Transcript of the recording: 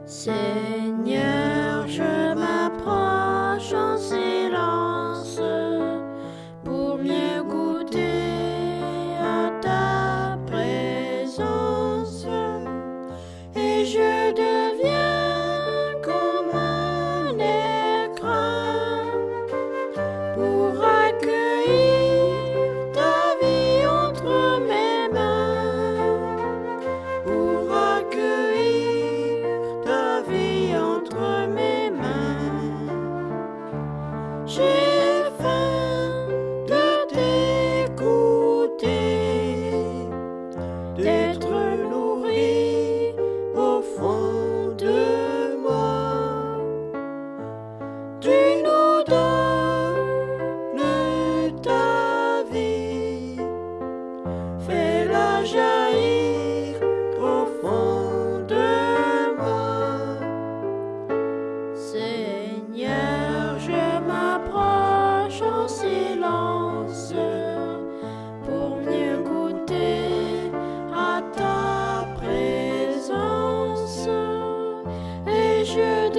Seigneur, je m'approche en silence pour mieux goûter à ta présence et je deviens comme un écran pour accueillir ta vie entre mes mains, pour accueillir ta vie entre mes mains. J'ai faim de t'écouter, d'être nourri au fond de moi. Tu nous donnes ta vie, fais-la jaillir au fond de moi. Seigneur, je m'approche en silence pour mieux goûter à ta présence et je